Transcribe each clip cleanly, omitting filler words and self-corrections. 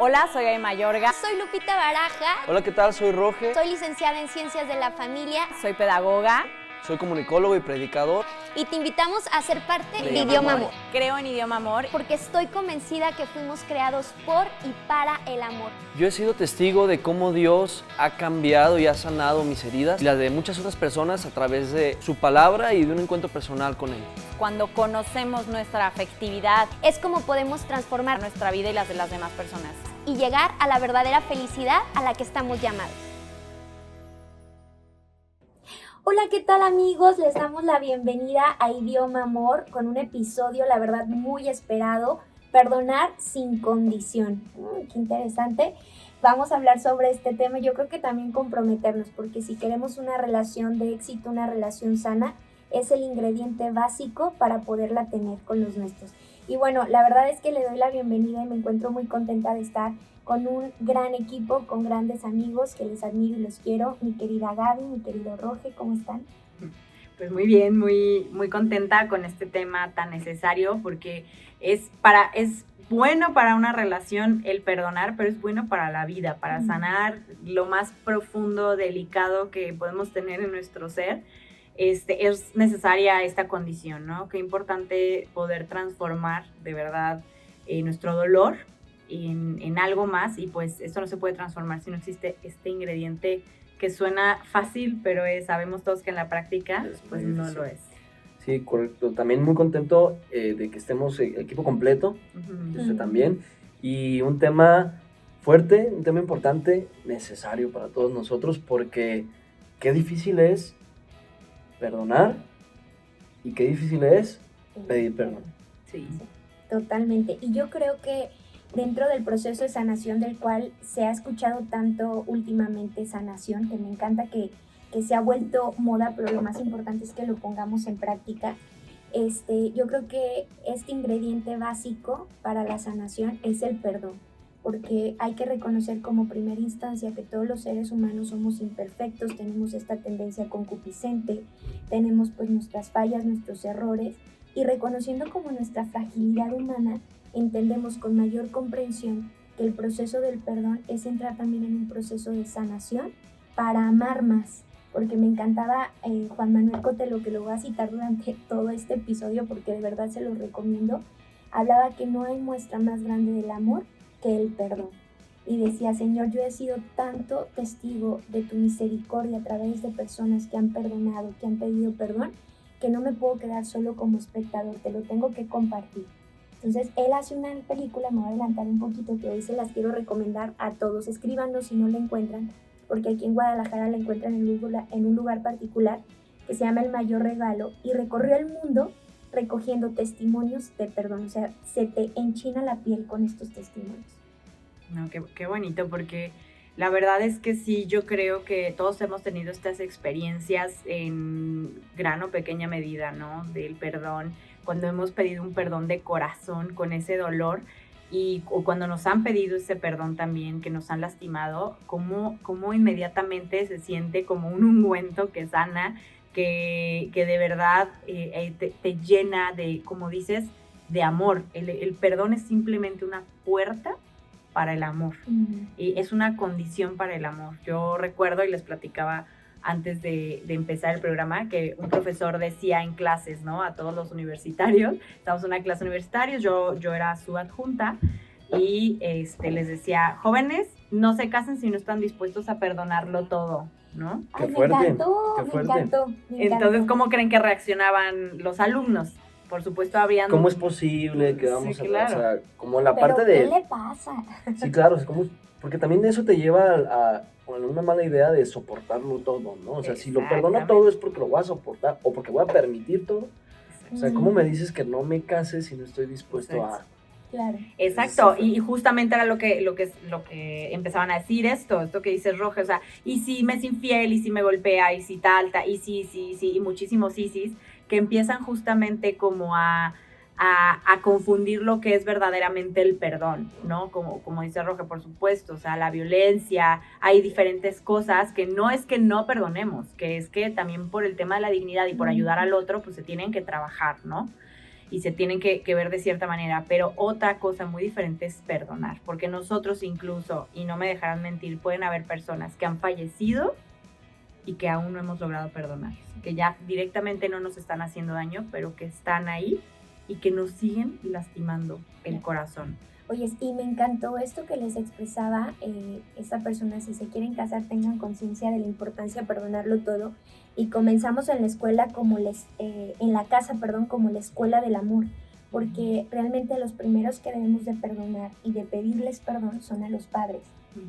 Hola, soy Ay Mayorga. Soy Lupita Baraja. Hola, ¿qué tal? Soy Roge. Soy licenciada en Ciencias de la Familia. Soy pedagoga. Soy comunicólogo y predicador. Y te invitamos a ser parte de Idioma Amor. Creo en Idioma Amor porque estoy convencida que fuimos creados por y para el amor. Yo he sido testigo de cómo Dios ha cambiado y ha sanado mis heridas y las de muchas otras personas a través de su palabra y de un encuentro personal con Él. Cuando conocemos nuestra afectividad, es como podemos transformar nuestra vida y las de las demás personas. Y llegar a la verdadera felicidad a la que estamos llamados. Hola, ¿qué tal amigos? Les damos la bienvenida a Idioma Amor con un episodio, la verdad, muy esperado, Perdonar sin condición. Qué interesante. Vamos a hablar sobre este tema y yo creo que también comprometernos, porque si queremos una relación de éxito, una relación sana, es el ingrediente básico para poderla tener con los nuestros. Y bueno, la verdad es que le doy la bienvenida y me encuentro muy contenta de estar con un gran equipo, con grandes amigos que les admiro y los quiero. Mi querida Gaby, mi querido Roge, ¿cómo están? Pues muy bien, muy contenta con este tema tan necesario porque es bueno para una relación el perdonar, pero es bueno para la vida, para sanar lo más profundo, delicado que podemos tener en nuestro ser. Es necesaria esta condición, ¿no? Qué importante poder transformar de verdad nuestro dolor en algo más, y pues esto no se puede transformar si no existe este ingrediente que suena fácil, pero sabemos todos que en la práctica pues no lo es. Sí, correcto. También muy contento de que estemos el equipo completo, yo también, y un tema fuerte, un tema importante, necesario para todos nosotros, porque qué difícil es perdonar y qué difícil es pedir perdón. Sí, totalmente. Y yo creo que dentro del proceso de sanación del cual se ha escuchado tanto últimamente sanación, que me encanta que se ha vuelto moda, pero lo más importante es que lo pongamos en práctica. Yo creo que este ingrediente básico para la sanación es el perdón, porque hay que reconocer como primera instancia que todos los seres humanos somos imperfectos, tenemos esta tendencia concupiscente, tenemos pues nuestras fallas, nuestros errores, y reconociendo como nuestra fragilidad humana, entendemos con mayor comprensión que el proceso del perdón es entrar también en un proceso de sanación para amar más, porque me encantaba Juan Manuel Cotelo, que lo voy a citar durante todo este episodio porque de verdad se lo recomiendo, hablaba que no hay muestra más grande del amor que el perdón. Y decía, Señor, yo he sido tanto testigo de tu misericordia a través de personas que han perdonado, que han pedido perdón, que no me puedo quedar solo como espectador, te lo tengo que compartir. Entonces, él hace una película, me voy a adelantar un poquito, que hoy se las quiero recomendar a todos. Escríbanos si no la encuentran, porque aquí en Guadalajara la encuentran en un lugar particular que se llama El Mayor Regalo, y recorrió el mundo recogiendo testimonios de perdón. O sea, se te enchina la piel con estos testimonios. No, qué bonito, porque la verdad es que sí, yo creo que todos hemos tenido estas experiencias en gran o pequeña medida, ¿no? Del perdón, cuando hemos pedido un perdón de corazón con ese dolor, o cuando nos han pedido ese perdón también, que nos han lastimado, cómo inmediatamente se siente como un ungüento que sana, que de verdad te llena de, como dices, de amor. El perdón es simplemente una puerta para el amor. Y es una condición para el amor. Yo recuerdo, y les platicaba antes de empezar el programa, que un profesor decía en clases, ¿no? A todos los universitarios, estábamos en una clase universitaria, yo era su adjunta, y les decía, jóvenes, no se casen si no están dispuestos a perdonarlo todo, ¿no? Qué fuerte, me encantó. Entonces, ¿cómo creen que reaccionaban los alumnos? Por supuesto, habrían... ¿Cómo es posible que vamos sí, claro. O sea, como la ¿Pero parte de... qué le pasa? Sí, claro, es como... Porque también eso te lleva a una mala idea de soportarlo todo, ¿no? O sea, si lo perdono todo es porque lo voy a soportar o porque voy a permitir todo. O sea, ¿cómo me dices que no me case si no estoy dispuesto a...? Claro. Exacto, y justamente era lo que empezaban a decir esto que dices, Roge, o sea, y si me es infiel, y si me golpea, y si tal, y sí, y muchísimos sí, que empiezan justamente como a confundir lo que es verdaderamente el perdón, ¿no? Como dice Roge, por supuesto, o sea, la violencia, hay diferentes cosas que no es que no perdonemos, que es que también por el tema de la dignidad y por ayudar al otro, pues se tienen que trabajar, ¿no? y se tienen que ver de cierta manera, pero otra cosa muy diferente es perdonar, porque nosotros incluso, y no me dejarán mentir, pueden haber personas que han fallecido y que aún no hemos logrado perdonar, que ya directamente no nos están haciendo daño, pero que están ahí y que nos siguen lastimando el corazón. Oye, y me encantó esto que les expresaba esta persona, si se quieren casar tengan conciencia de la importancia de perdonarlo todo, y comenzamos en la escuela en la casa, como la escuela del amor, porque realmente los primeros que debemos de perdonar y de pedirles perdón son a los padres,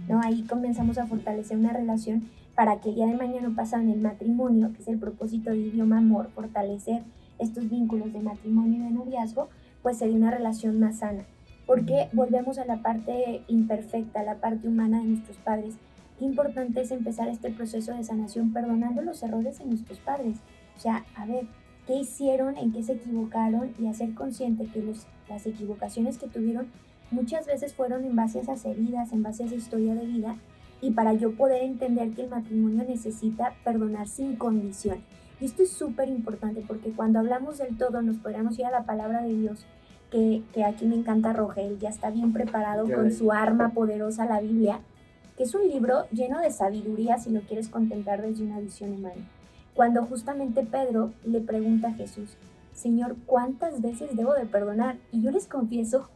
¿no? Ahí comenzamos a fortalecer una relación para que el día de mañana pasado en el matrimonio, que es el propósito de Idioma Amor, fortalecer estos vínculos de matrimonio y de noviazgo, pues se dé una relación más sana. Porque volvemos a la parte imperfecta, a la parte humana de nuestros padres. Qué importante es empezar este proceso de sanación perdonando los errores de nuestros padres. O sea, a ver, ¿qué hicieron? ¿En qué se equivocaron? Y hacer consciente que las equivocaciones que tuvieron muchas veces fueron en base a esas heridas, en base a esa historia de vida. Y para yo poder entender que el matrimonio necesita perdonar sin condición. Y esto es súper importante porque cuando hablamos del todo nos podríamos ir a la palabra de Dios, que aquí me encanta Rogel, ya está bien preparado con su arma poderosa, la Biblia, que es un libro lleno de sabiduría si lo quieres contemplar desde una visión humana. Cuando justamente Pedro le pregunta a Jesús, Señor, ¿cuántas veces debo de perdonar? Y yo les confieso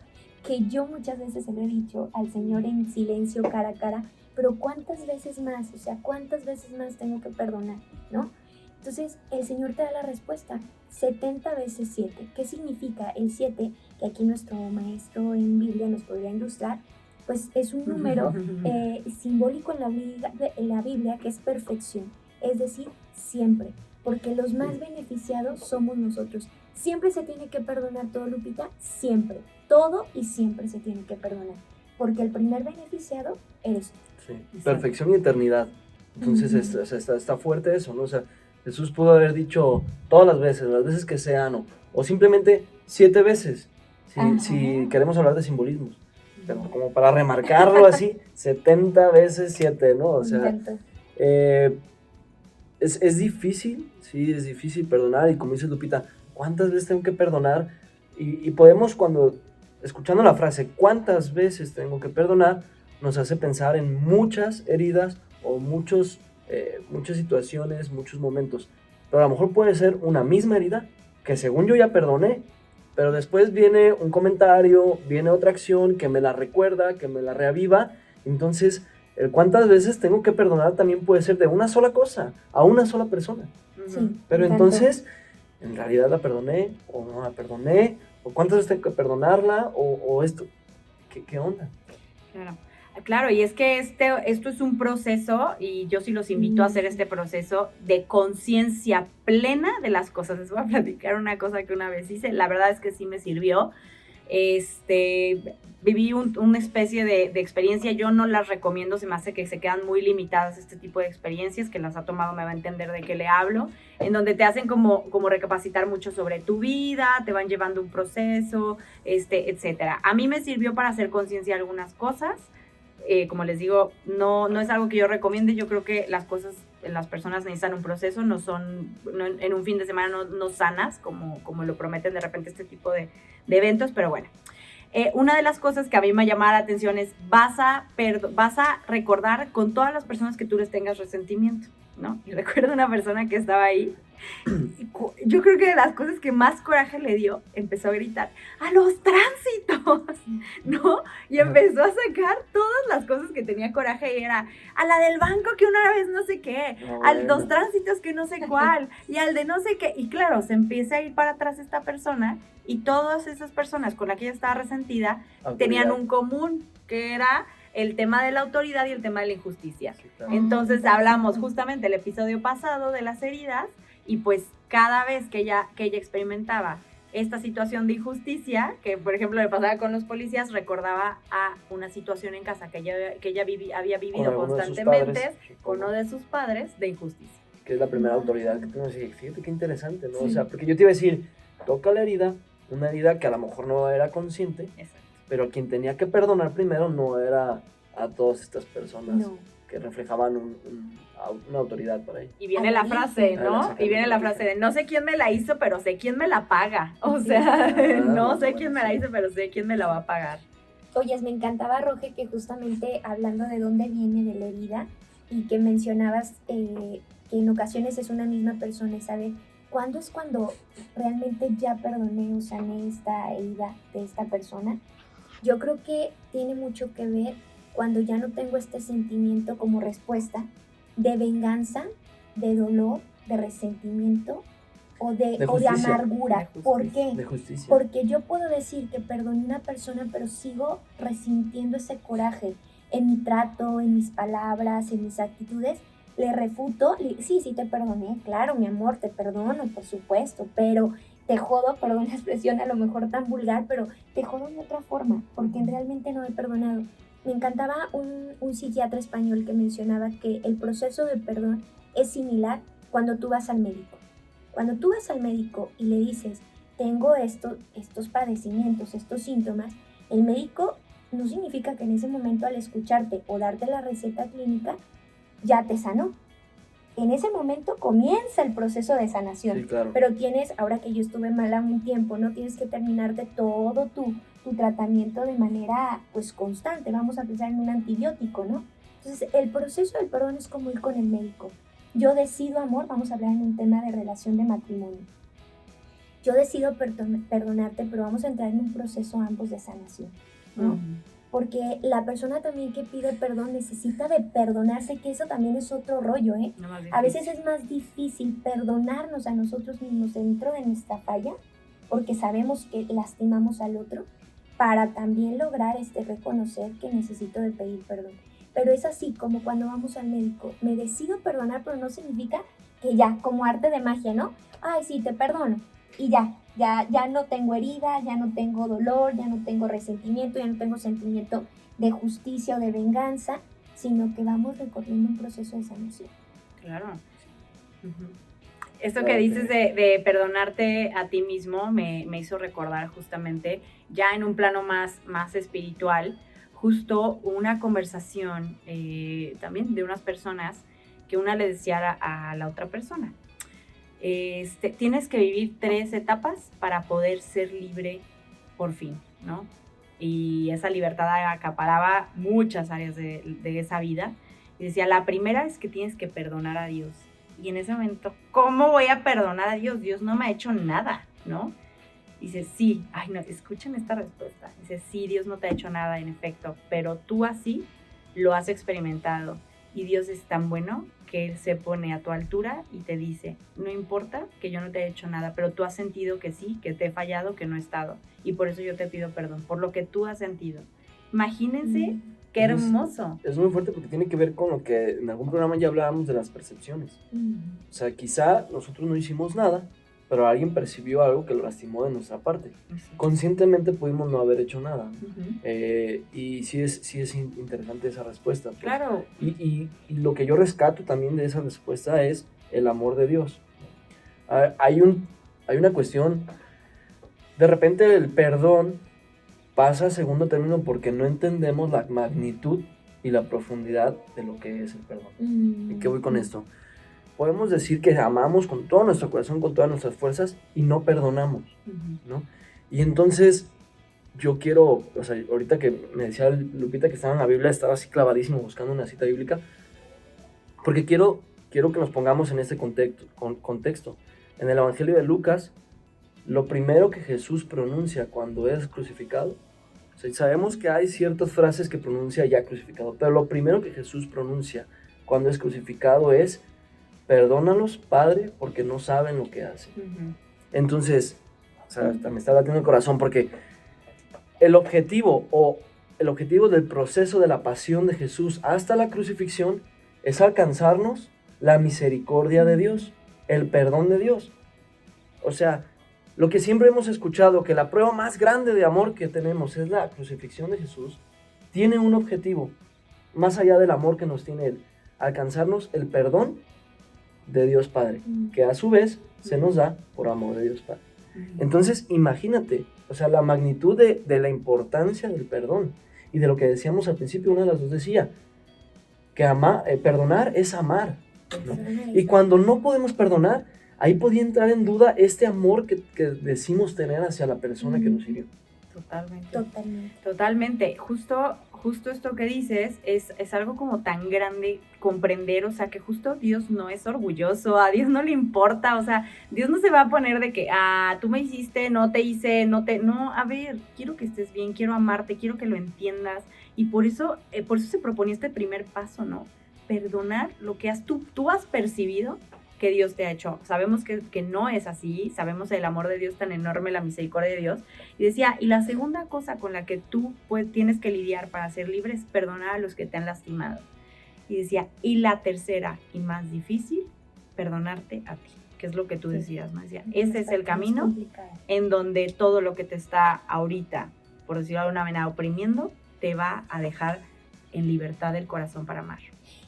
que yo muchas veces se lo he dicho al Señor en silencio, cara a cara, pero ¿cuántas veces más? O sea, ¿cuántas veces más tengo que perdonar? ¿No? Entonces, el Señor te da la respuesta, 70 veces 7. ¿Qué significa el 7? Que aquí nuestro maestro en Biblia nos podría ilustrar, pues es un número simbólico en la Biblia que es perfección, es decir, siempre, porque los más beneficiados somos nosotros. Siempre se tiene que perdonar todo, Lupita, siempre, todo y siempre se tiene que perdonar, porque el primer beneficiado eres tú. Sí. Perfección y eternidad. Entonces está fuerte eso, ¿no? O sea, Jesús pudo haber dicho todas las veces que sean, o simplemente 7 veces, si queremos hablar de simbolismos. Pero como para remarcarlo así, 70 veces 7, ¿no? O sea, es difícil, sí, es difícil perdonar. Y como dice Lupita, ¿cuántas veces tengo que perdonar? Y podemos, cuando escuchando la frase, ¿cuántas veces tengo que perdonar? Nos hace pensar en muchas heridas o muchas situaciones, muchos momentos. Pero a lo mejor puede ser una misma herida que según yo ya perdoné, pero después viene un comentario, viene otra acción que me la recuerda, que me la reaviva. Entonces, el cuántas veces tengo que perdonar también puede ser de una sola cosa, a una sola persona. Sí, pero entonces, en realidad la perdoné o no la perdoné, o cuántas veces tengo que perdonarla, o esto. ¿Qué onda? Claro, y es que esto es un proceso, y yo sí los invito a hacer este proceso de conciencia plena de las cosas. Les voy a platicar una cosa que una vez hice, la verdad es que sí me sirvió. Viví una especie de experiencia, yo no las recomiendo, se me hace que se quedan muy limitadas este tipo de experiencias, que las ha tomado me va a entender de qué le hablo, en donde te hacen como recapacitar mucho sobre tu vida, te van llevando un proceso, etcétera. A mí me sirvió para hacer conciencia de algunas cosas. Como les digo, no es algo que yo recomiende. Yo creo que las personas necesitan un proceso, no en un fin de semana no sanas, como lo prometen de repente este tipo de eventos, pero bueno. Una de las cosas que a mí me llamaba la atención es, vas a recordar con todas las personas que tú les tengas resentimiento, ¿no? Y recuerdo una persona que estaba ahí, yo creo que de las cosas que más coraje le dio, empezó a gritar, ¡a los tránsitos! ¿No? Y empezó a sacar todas las cosas que tenía coraje, y era, a la del banco que una vez no sé qué, a los tránsitos que no sé cuál, y al de no sé qué, y claro, se empieza a ir para atrás esta persona, y todas esas personas con las que ella estaba resentida, tenían un común, que era el tema de la autoridad y el tema de la injusticia. Sí, claro. Entonces hablamos justamente el episodio pasado de las heridas, y pues cada vez que ella experimentaba esta situación de injusticia, que por ejemplo le pasaba con los policías, recordaba a una situación en casa que ella había vivido constantemente con uno de sus padres de injusticia. Que es la primera autoridad que tengo. Fíjate qué interesante, ¿no? Sí. O sea, porque yo te iba a decir, toca la herida, una herida que a lo mejor no era consciente. Exacto. Pero quien tenía que perdonar primero no era a todas estas personas No. que reflejaban una autoridad para ella. Y viene la frase, ¿no? Y viene la frase de no sé quién me la hizo, pero sé quién me la paga. O sea, no sé quién me la hizo, pero sé quién me la va a pagar. Oyes, me encantaba, Roge, que justamente hablando de dónde viene de la herida y que mencionabas que en ocasiones es una misma persona y saber cuándo es cuando realmente ya perdoné o sané esta herida de esta persona. Yo creo que tiene mucho que ver cuando ya no tengo este sentimiento como respuesta de venganza, de dolor, de resentimiento o de justicia. amargura. ¿Por qué? De justicia. Porque yo puedo decir que perdoné a una persona, pero sigo resintiendo ese coraje en mi trato, en mis palabras, en mis actitudes. Le refuto, sí te perdoné, claro, mi amor, te perdono, por supuesto, pero te jodo, perdón la expresión a lo mejor tan vulgar, pero te jodo de otra forma, porque realmente no he perdonado. Me encantaba un psiquiatra español que mencionaba que el proceso de perdón es similar cuando tú vas al médico. Cuando tú vas al médico y le dices, tengo estos padecimientos, estos síntomas, el médico no significa que en ese momento al escucharte o darte la receta clínica ya te sanó. En ese momento comienza el proceso de sanación. Sí, claro. Pero tienes, ahora que yo estuve mala un tiempo, no tienes que terminarte todo tu tratamiento de manera pues constante. Vamos a pensar en un antibiótico, ¿no? Entonces, el proceso del perdón es como ir con el médico. Yo decido, amor, vamos a hablar en un tema de relación de matrimonio. Yo decido perdonarte, pero vamos a entrar en un proceso ambos de sanación, ¿no? Porque la persona también que pide perdón necesita de perdonarse, que eso también es otro rollo, ¿eh? No, A veces es más difícil perdonarnos a nosotros mismos dentro de nuestra falla, porque sabemos que lastimamos al otro, para también lograr reconocer que necesito de pedir perdón. Pero es así como cuando vamos al médico, me decido perdonar, pero no significa que ya, como arte de magia, ¿no? Ay, sí, te perdono, y ya no tengo herida, ya no tengo dolor, ya no tengo resentimiento, ya no tengo sentimiento de justicia o de venganza, sino que vamos recorriendo un proceso de sanación. Claro. Esto que dices de perdonarte a ti mismo me hizo recordar justamente, ya en un plano más espiritual, justo una conversación también de unas personas que una le decía a la otra persona, tienes que vivir 3 etapas para poder ser libre por fin, ¿no? Y esa libertad acaparaba muchas áreas de esa vida. Y decía, la primera es que tienes que perdonar a Dios. Y en ese momento, ¿cómo voy a perdonar a Dios? Dios no me ha hecho nada, ¿no? Dice, sí, ay no, escuchen esta respuesta. Dice, sí, Dios no te ha hecho nada, en efecto, pero tú así lo has experimentado. Y Dios es tan bueno que Él se pone a tu altura y te dice, no importa que yo no te haya hecho nada, pero tú has sentido que sí, que te he fallado, que no he estado. Y por eso yo te pido perdón, por lo que tú has sentido. Imagínense qué hermoso. Es muy fuerte porque tiene que ver con lo que en algún programa ya hablábamos de las percepciones. O sea, quizá nosotros no hicimos nada, pero alguien percibió algo que lo lastimó de nuestra parte. Conscientemente pudimos no haber hecho nada. Y sí es interesante esa respuesta. Pues. Claro. Y lo que yo rescato también de esa respuesta es el amor de Dios. Hay una cuestión, de repente el perdón pasa a segundo término porque no entendemos la magnitud y la profundidad de lo que es el perdón. ¿Y qué voy con esto? Podemos decir que amamos con todo nuestro corazón, con todas nuestras fuerzas y no perdonamos, ¿no? Y entonces yo quiero, o sea, ahorita que me decía Lupita que estaba en la Biblia, estaba así clavadísimo buscando una cita bíblica, porque quiero que nos pongamos en este contexto. En el Evangelio de Lucas, lo primero que Jesús pronuncia cuando es crucificado, o sea, sabemos que hay ciertas frases que pronuncia ya crucificado, pero lo primero que Jesús pronuncia cuando es crucificado es, perdónalos, Padre, porque no saben lo que hacen. Entonces, o sea, hasta me está latiendo el corazón porque el objetivo del proceso de la pasión de Jesús hasta la crucifixión es alcanzarnos la misericordia de Dios, el perdón de Dios. O sea, lo que siempre hemos escuchado, que la prueba más grande de amor que tenemos es la crucifixión de Jesús, tiene un objetivo, más allá del amor que nos tiene Él, alcanzarnos el perdón de Dios Padre, que a su vez se nos da por amor de Dios Padre. Entonces, imagínate, o sea, la magnitud de la importancia del perdón. Y de lo que decíamos al principio, una de las dos decía, que perdonar es amar, ¿no? Y cuando no podemos perdonar, ahí podía entrar en duda este amor que decimos tener hacia la persona que nos hirió. Totalmente. Justo esto que dices es algo como tan grande comprender, o sea, que justo Dios no es orgulloso, a Dios no le importa, o sea, Dios no se va a poner de que, tú me hiciste, no te hice, no, a ver, quiero que estés bien, quiero amarte, quiero que lo entiendas, y por eso se proponía este primer paso, ¿no? Perdonar lo que tú has percibido que Dios te ha hecho. Sabemos que no es así, sabemos el amor de Dios tan enorme, la misericordia de Dios. Y decía, y la segunda cosa con la que tú tienes que lidiar para ser libre es perdonar a los que te han lastimado. Y decía, y la tercera y más difícil, perdonarte a ti, que es lo que tú decías, ¿no? Decía, ese es el camino en donde todo lo que te está ahorita, por decirlo de alguna manera, oprimiendo, te va a dejar en libertad del corazón para amar.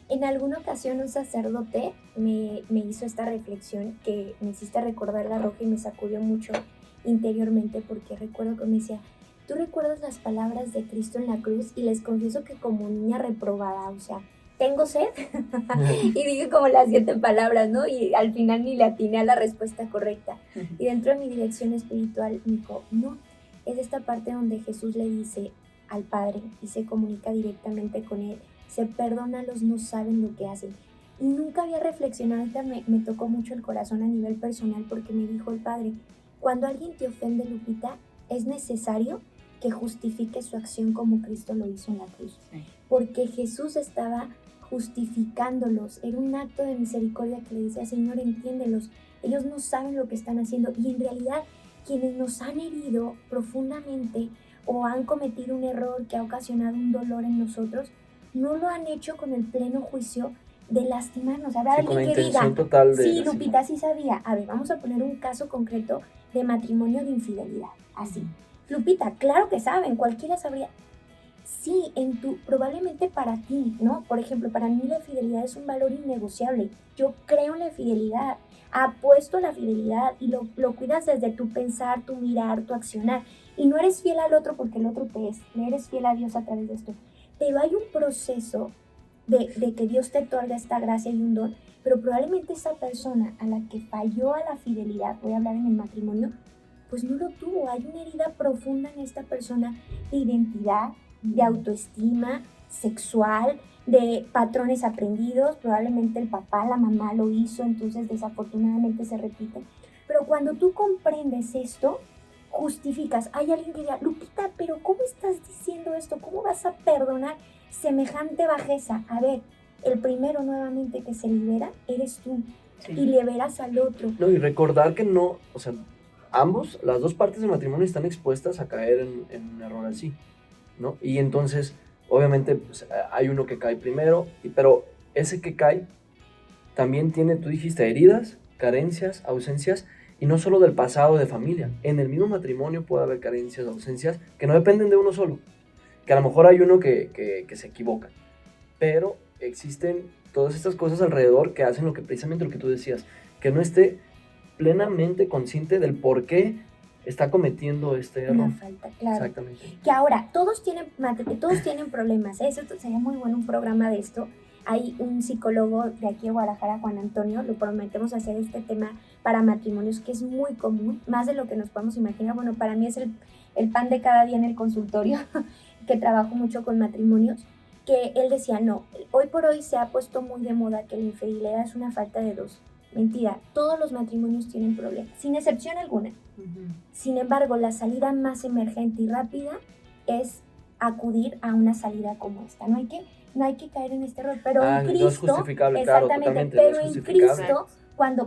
En alguna ocasión un sacerdote me hizo esta reflexión que me hiciste recordar la roja y me sacudió mucho interiormente, porque recuerdo que me decía, ¿tú recuerdas las palabras de Cristo en la cruz? Y les confieso que como niña reprobada, o sea, ¿tengo sed? Y dije como las 7 palabras, ¿no? Y al final ni le atiné a la respuesta correcta. Y dentro de mi dirección espiritual me dijo, no, es esta parte donde Jesús le dice al Padre y se comunica directamente con él, se perdónalos, no saben lo que hacen. Y nunca había reflexionado, ahorita me tocó mucho el corazón a nivel personal, porque me dijo el Padre, cuando alguien te ofende, Lupita, es necesario que justifique su acción como Cristo lo hizo en la cruz. Sí. Porque Jesús estaba justificándolos, era un acto de misericordia que le decía, Señor, entiéndelos, ellos no saben lo que están haciendo. Y en realidad, quienes nos han herido profundamente o han cometido un error que ha ocasionado un dolor en nosotros, no lo han hecho con el pleno juicio de lastimarnos. Habrá alguien que diga, sí, Lupita, sí sabía. A ver, vamos a poner un caso concreto de matrimonio de infidelidad. Así. Lupita, claro que saben, cualquiera sabría. Sí, probablemente para ti, ¿no? Por ejemplo, para mí la fidelidad es un valor innegociable. Yo creo en la fidelidad, apuesto a la fidelidad y lo cuidas desde tu pensar, tu mirar, tu accionar. Y no eres fiel al otro porque el otro te es. Le eres fiel a Dios a través de esto. Pero hay un proceso de que Dios te otorga esta gracia y un don, pero probablemente esa persona a la que falló a la fidelidad, voy a hablar en el matrimonio, pues no lo tuvo. Hay una herida profunda en esta persona de identidad, de autoestima, sexual, de patrones aprendidos. Probablemente el papá, la mamá lo hizo, entonces desafortunadamente se repite. Pero cuando tú comprendes esto, justificas. Hay alguien que diga, Lupita, pero ¿cómo estás diciendo esto? ¿Cómo vas a perdonar semejante bajeza? A ver, el primero nuevamente que se libera eres tú. Sí. Y liberas al otro. No, y recordar que no, o sea, las dos partes del matrimonio están expuestas a caer en un error así, ¿no? Y entonces, obviamente, pues, hay uno que cae primero, pero ese que cae también tiene, tú dijiste, heridas, carencias, ausencias, y no solo del pasado de familia. En el mismo matrimonio puede haber carencias, ausencias, que no dependen de uno solo. Que a lo mejor hay uno que se equivoca. Pero existen todas estas cosas alrededor que hacen precisamente lo que tú decías. Que no esté plenamente consciente del por qué está cometiendo este error. Una falta, claro. Exactamente. Que ahora, todos tienen problemas. Eso sería muy bueno un programa de esto. Hay un psicólogo de aquí de Guadalajara, Juan Antonio, lo prometemos hacer este tema para matrimonios, que es muy común, más de lo que nos podemos imaginar. Bueno, para mí es el pan de cada día en el consultorio, que trabajo mucho con matrimonios, que él decía, no, hoy por hoy se ha puesto muy de moda que la infidelidad es una falta de dos. Mentira, todos los matrimonios tienen problemas, sin excepción alguna. Uh-huh. Sin embargo, la salida más emergente y rápida es acudir a una salida como esta. No hay que caer en este error, pero en Cristo, no es justificable, exactamente, claro, pero en Cristo,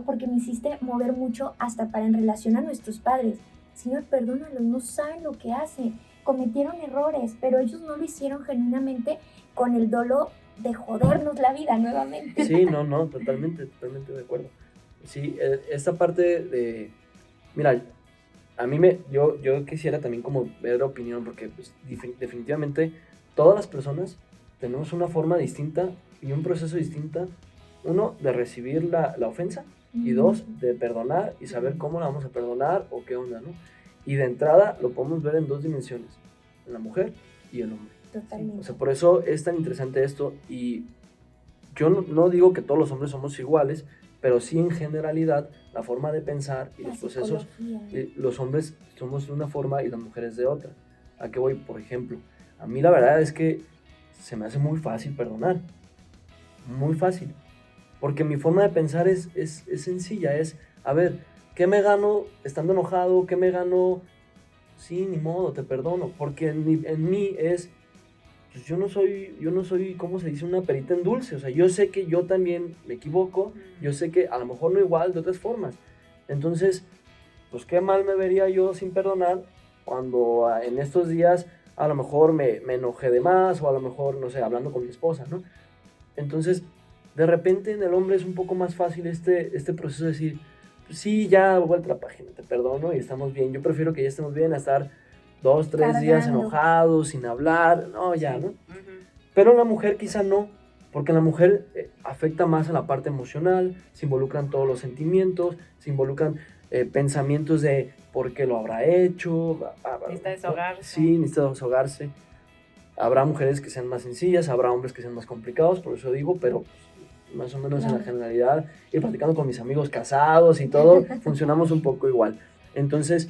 porque me hiciste mover mucho hasta para en relación a nuestros padres. Señor, perdónalos, no saben lo que hacen, cometieron errores, pero ellos no lo hicieron genuinamente con el dolor de jodernos la vida nuevamente. Sí, no, totalmente de acuerdo. Sí, esta parte de, mira, a mí yo quisiera también como ver la opinión, porque pues, definitivamente todas las personas tenemos una forma distinta y un proceso distinto, uno, de recibir la ofensa, y dos, de perdonar y saber cómo la vamos a perdonar o qué onda, ¿no? Y de entrada lo podemos ver en dos dimensiones, en la mujer y el hombre. Totalmente. O sea, por eso es tan interesante esto, y yo no digo que todos los hombres somos iguales, pero sí en generalidad la forma de pensar y La los procesos, psicología. los hombres somos de una forma y las mujeres de otra. ¿A qué voy? Por ejemplo, a mí la verdad es que se me hace muy fácil perdonar, muy fácil, porque mi forma de pensar es sencilla, a ver, ¿qué me gano estando enojado? ¿Qué me gano? Sí, ni modo, te perdono, porque en mí es, pues yo no soy, ¿cómo se dice? Una perita en dulce. O sea, yo sé que yo también me equivoco, yo sé que a lo mejor no igual, de otras formas. Entonces, pues qué mal me vería yo sin perdonar cuando en estos días a lo mejor me enojé de más, o a lo mejor, no sé, hablando con mi esposa, ¿no? Entonces, de repente en el hombre es un poco más fácil este proceso de decir, pues sí, ya vuelta la página, te perdono y estamos bien. Yo prefiero que ya estemos bien a estar 2, 3 días Cargando. enojados, sin hablar, no, ya, Sí. ¿no? Ujú. Pero en la mujer quizá no, porque en la mujer afecta más a la parte emocional, se involucran todos los sentimientos, se involucran pensamientos de por qué lo habrá hecho. Necesita desahogarse. Sí, necesita desahogarse. Habrá mujeres que sean más sencillas, habrá hombres que sean más complicados, por eso digo, pero pues, más o menos en la Claro. generalidad, y platicando con mis amigos casados y todo, funcionamos un poco igual. Entonces,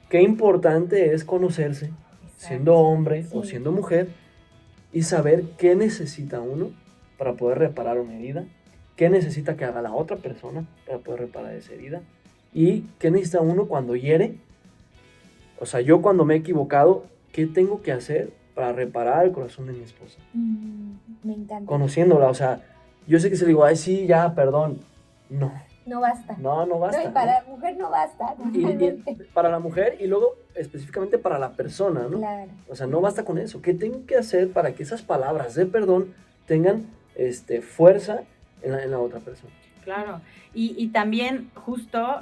qué importante es conocerse, siendo hombre o Sí. siendo mujer, y saber qué necesita uno para poder reparar una herida, qué necesita que haga la otra persona para poder reparar esa herida, y qué necesita uno cuando hiere. O sea, yo cuando me he equivocado, ¿qué tengo que hacer para reparar el corazón de mi esposa? Me encanta. Conociéndola, o sea, yo sé que se le digo, ay, sí, ya, perdón. No, No basta. no basta. No, y para la mujer no basta, Y totalmente. para la mujer y luego específicamente para la persona, ¿no? Claro. O sea, no basta con eso. ¿Qué tengo que hacer para que esas palabras de perdón tengan fuerza en la otra persona? Claro, y también justo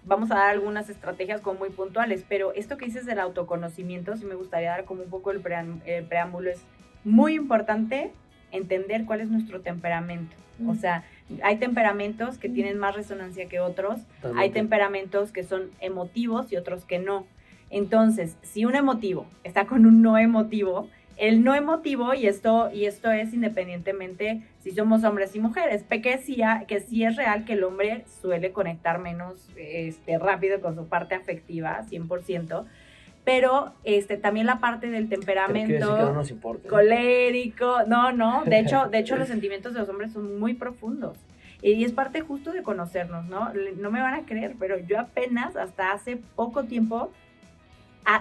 vamos a dar algunas estrategias como muy puntuales, pero esto que dices del autoconocimiento, sí me gustaría dar como un poco el preámbulo. Es muy importante entender cuál es nuestro temperamento. O sea, hay temperamentos que tienen más resonancia que otros, hay Totalmente. temperamentos que son emotivos y otros que no. Entonces, si un emotivo está con un no emotivo, el no emotivo, y esto es independientemente si somos hombres y mujeres, que sí es real que el hombre suele conectar menos rápido con su parte afectiva, 100%, pero también la parte del Pero quiere decir temperamento que no nos importa. colérico, no, de hecho los sentimientos de los hombres son muy profundos. Y es parte justo de conocernos, ¿no? No me van a creer, pero yo apenas hasta hace poco tiempo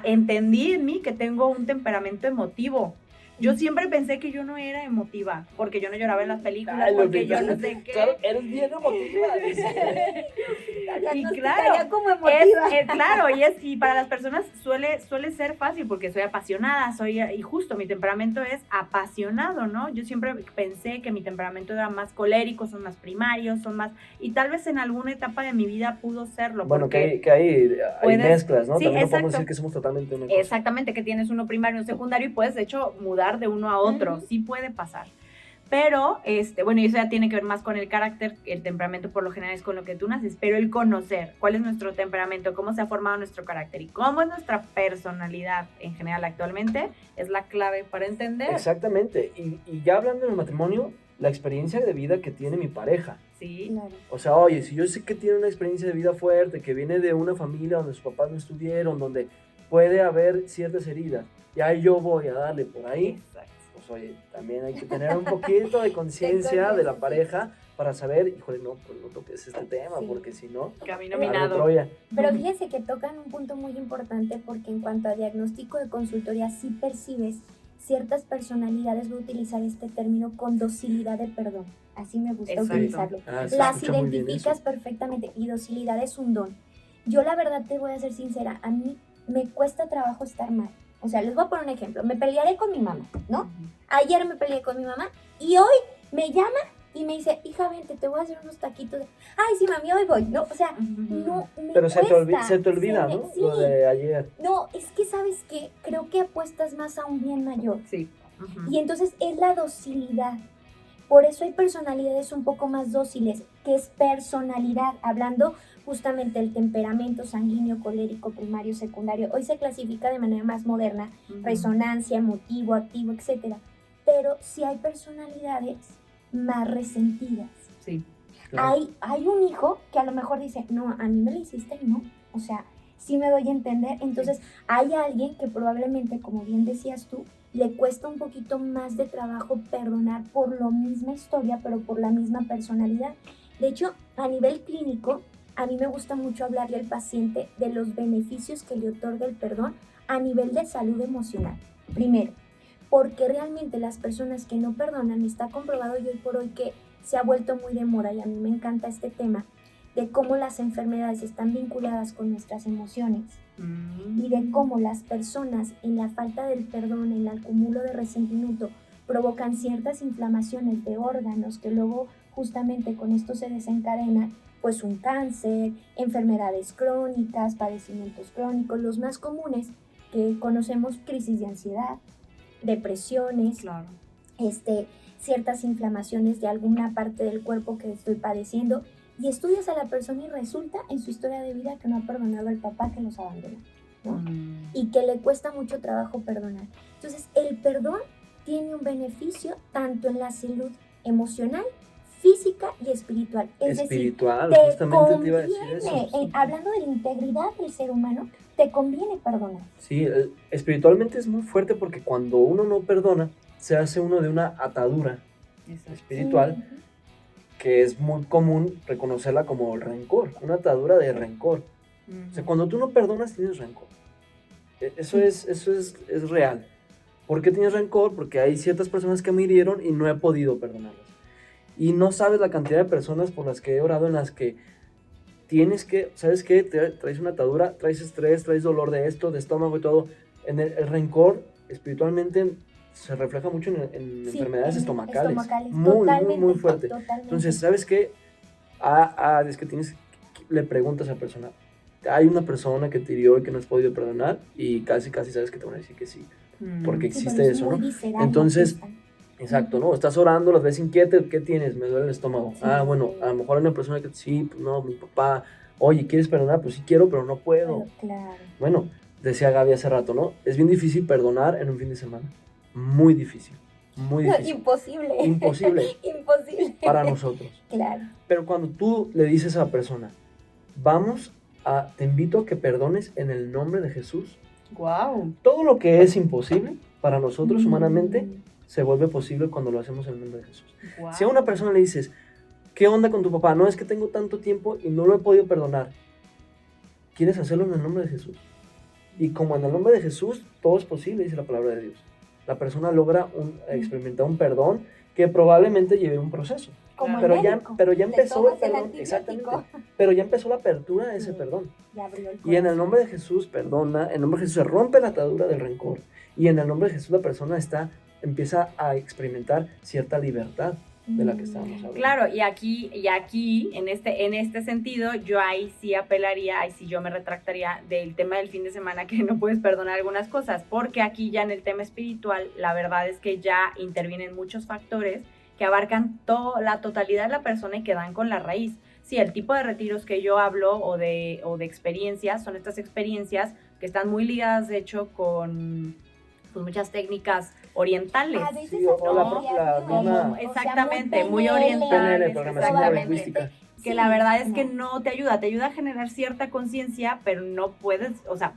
entendí en mí que tengo un temperamento emotivo. Yo siempre pensé que yo no era emotiva, porque yo no lloraba en las películas, Ay, porque yo no sé qué. Claro, eres bien emotiva, dice. Y claro, como emotiva. claro, y para las personas suele ser fácil porque soy apasionada, y justo mi temperamento es apasionado, ¿no? Yo siempre pensé que mi temperamento era más colérico, son más primarios, y tal vez en alguna etapa de mi vida pudo serlo. Bueno, porque que hay puedes- mezclas, ¿no? sí, También no exacto. podemos decir que somos totalmente una cosa. Exactamente, que tienes uno primario y uno secundario y puedes de hecho mudar de uno a otro, Ujú. sí puede pasar. Pero, bueno, y eso ya tiene que ver más con el carácter. El temperamento por lo general es con lo que tú naces, pero el conocer cuál es nuestro temperamento, cómo se ha formado nuestro carácter y cómo es nuestra personalidad en general actualmente, es la clave para entender. Exactamente, y ya hablando del matrimonio, la experiencia de vida que tiene mi pareja. Sí, Claro. O sea, oye, si yo sé que tiene una experiencia de vida fuerte, que viene de una familia donde sus papás no estuvieron, donde puede haber ciertas heridas, y ahí yo voy a darle por ahí, exacto. pues oye, también hay que tener un poquito de conciencia de la pareja para saber, híjole, no, pues no toques este tema, Sí. porque si no, Camino arde minado. Troya. Pero fíjense que tocan un punto muy importante porque en cuanto a diagnóstico de consultoría sí percibes ciertas personalidades, voy a utilizar este término, con docilidad de perdón. Así me gusta Exacto. utilizarlo. Ah, se Las escucha muy bien identificas eso. perfectamente y docilidad es un don. Yo la verdad te voy a ser sincera, a mí me cuesta trabajo estar mal. O sea, les voy a poner un ejemplo. Me pelearé con mi mamá, ¿no? Ayer me peleé con mi mamá y hoy me llama y me dice, hija, vente, te voy a hacer unos taquitos. Ay, sí, mami, hoy voy. No, o sea, no me Pero se cuesta. te olvida, Se me- ¿no? Sí. Lo de ayer. No, es que, ¿sabes qué? Creo que apuestas más a un bien mayor. Sí. Ujú. Y entonces es la docilidad. Por eso hay personalidades un poco más dóciles, que es personalidad, hablando justamente del temperamento sanguíneo, colérico, primario, secundario. Hoy se clasifica de manera más moderna, resonancia, emotivo, activo, etc. Pero sí hay personalidades más resentidas. Sí. Claro. Hay un hijo que a lo mejor dice, no, a mí me lo hiciste y no. O sea, sí me doy a entender. Entonces, hay alguien que probablemente, como bien decías tú, le cuesta un poquito más de trabajo perdonar por la misma historia, pero por la misma personalidad. De hecho, a nivel clínico, a mí me gusta mucho hablarle al paciente de los beneficios que le otorga el perdón a nivel de salud emocional. Primero, porque realmente las personas que no perdonan, está comprobado y hoy por hoy que se ha vuelto muy de moda, y a mí me encanta este tema, de cómo las enfermedades están vinculadas con nuestras emociones y de cómo las personas en la falta del perdón, en el acúmulo de resentimiento, provocan ciertas inflamaciones de órganos que luego justamente con esto se desencadena pues un cáncer, enfermedades crónicas, padecimientos crónicos, los más comunes que conocemos, crisis de ansiedad, depresiones, Claro. Ciertas inflamaciones de alguna parte del cuerpo que estoy padeciendo, y estudias a la persona y resulta en su historia de vida que no ha perdonado al papá que los abandonó, ¿no? Y que le cuesta mucho trabajo perdonar. Entonces, el perdón tiene un beneficio tanto en la salud emocional, física y espiritual. Es Espiritual, decir, te justamente te iba a decir conviene, eso. hablando de la integridad del ser humano, te conviene perdonar. Sí, espiritualmente es muy fuerte porque cuando uno no perdona, se hace uno de una atadura Exacto. espiritual que es muy común reconocerla como el rencor, una atadura de rencor. O sea, cuando tú no perdonas, tienes rencor. Eso es real. ¿Por qué tienes rencor? Porque hay ciertas personas que me hirieron y no he podido perdonarlas. Y no sabes la cantidad de personas por las que he orado, en las que tienes que, ¿sabes qué? Traes una atadura, traes estrés, traes dolor de esto, de estómago y todo. El rencor espiritualmente se refleja mucho en enfermedades estomacales. Muy fuerte. Totalmente. Entonces, ¿sabes qué? Es que le preguntas a esa persona, hay una persona que te hirió y que no has podido perdonar, y casi sabes que te van a decir que sí, porque existe eso, ¿no? Entonces, exacto, ¿no? Estás orando, las ves inquietas, ¿qué tienes? Me duele el estómago. Sí. Bueno, a lo mejor hay una persona que sí, pues no, mi papá, oye, ¿quieres perdonar? Pues sí quiero, pero no puedo. Claro. Bueno, decía Gaby hace rato, ¿no? Es bien difícil perdonar en un fin de semana. Muy difícil. Muy No, difícil. imposible. Imposible. Imposible. Para nosotros. Claro. Pero cuando tú le dices a la persona, te invito a que perdones en el nombre de Jesús, Wow. todo lo que es imposible para nosotros humanamente se vuelve posible cuando lo hacemos en el nombre de Jesús. Si a una persona le dices, ¿qué onda con tu papá? No, es que tengo tanto tiempo y no lo he podido perdonar. ¿Quieres hacerlo en el nombre de Jesús? Y como en el nombre de Jesús todo es posible, dice la palabra de Dios. La persona logra experimentar un perdón que probablemente lleve un proceso. Como Pero el ya, médico, pero ya le empezó el tomas el perdón, antibiótico. exactamente. Pero ya empezó la apertura de ese Sí. perdón. Ya abrió el Y en el corazón. nombre de Jesús perdona, en el nombre de Jesús se rompe la atadura del rencor. Y en el nombre de Jesús la persona empieza a experimentar cierta libertad de la que estábamos hablando. Claro, y aquí en este sentido, yo ahí sí apelaría, ahí sí yo me retractaría del tema del fin de semana, que no puedes perdonar algunas cosas, porque aquí ya en el tema espiritual, la verdad es que ya intervienen muchos factores que abarcan la totalidad de la persona y que dan con la raíz. Sí, el tipo de retiros que yo hablo o de experiencias, son estas experiencias que están muy ligadas, de hecho, con pues, muchas técnicas orientales. A veces Sí, o hasta la teorías misma- nuevas, exactamente, o sea, muy PNL, orientales, programación probablemente. neurolingüística. que Sí, la verdad es que no. no te ayuda a generar cierta conciencia, pero no puedes, o sea,